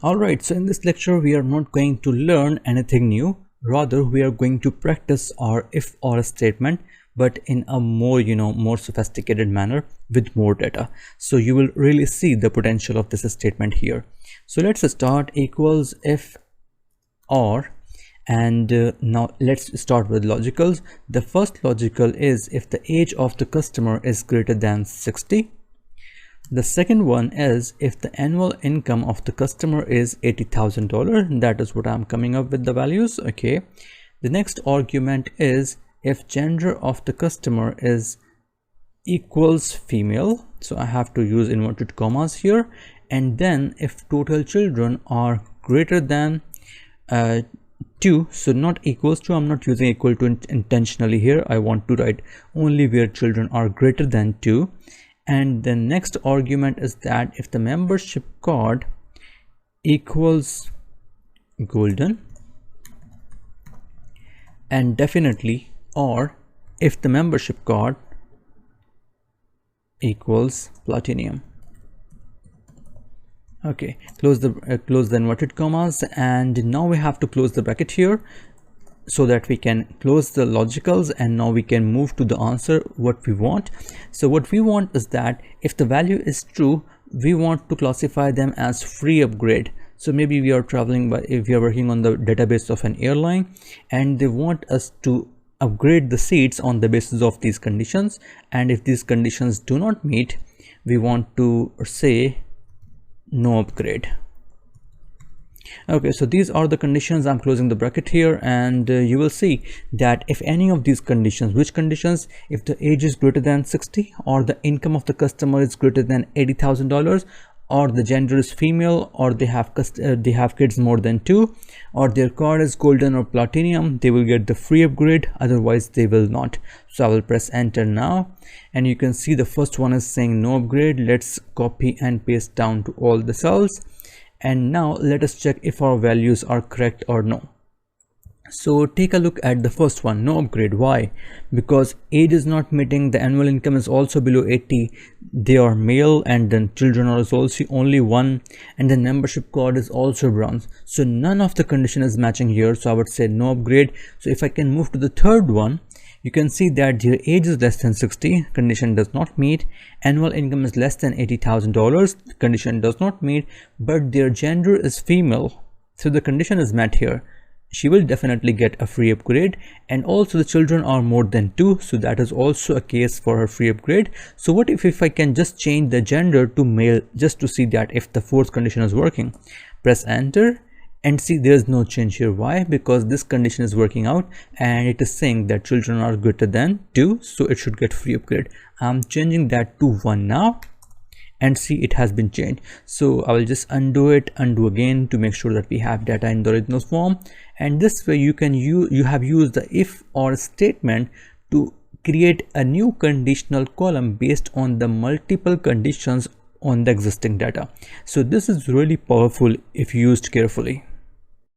Alright, so in this lecture we are not going to learn anything new, rather we are going to practice our if or statement, but in a more sophisticated manner with more data. So you will really see the potential of this statement here. So let's start equals if or, and now let's start with logicals. The first logical is if the age of the customer is greater than 60. The second one is if the annual income of the customer is $80,000. That is what I'm coming up with the values. Okay. The next argument is if gender of the customer is equals female. So I have to use inverted commas here. And then if total children are greater than 2, so not equals to, I'm not using equal to intentionally here. I want to write only where children are greater than 2. And the next argument is that if the membership card equals golden, and definitely, or if the membership card equals platinum. Okay, close the inverted commas, and now we have to close the bracket here so that we can close the logicals, and now we can move to the answer what we want. So what we want is that if the value is true, we want to classify them as free upgrade. So maybe we are traveling by, if we are working on the database of an airline and they want us to upgrade the seats on the basis of these conditions, and if these conditions do not meet, we want to say no upgrade. Okay, so these are the conditions. I'm closing the bracket here, and you will see that if any of these conditions, which conditions, if the age is greater than 60, or the income of the customer is greater than $80,000, or the gender is female, or they have kids more than 2, or their card is golden or platinum, they will get the free upgrade, otherwise they will not. So I will press enter now, and you can see the first one is saying no upgrade. Let's copy and paste down to all the cells. And now let us check if our values are correct or no. So take a look at the first one, no upgrade. Why? Because age is not meeting, the annual income is also below 80, they are male, and then children are also only 1, and the membership card is also bronze. So none of the condition is matching here, so I would say no upgrade. So if I can move to the third one, you can see that their age is less than 60, condition does not meet. Annual income is less than $80,000, condition does not meet, but their gender is female, so the condition is met here. She will definitely get a free upgrade, and also the children are more than 2, so that is also a case for her free upgrade. So what if I can just change the gender to male, just to see that if the fourth condition is working. Press enter, and see there is no change here. Why? Because this condition is working out and it is saying that children are greater than 2, so it should get free upgrade. I'm changing that to 1 now, and see it has been changed. So I will just undo it, undo again, to make sure that we have data in the original form. And this way you have used the if or statement to create a new conditional column based on the multiple conditions on the existing data. So this is really powerful if used carefully.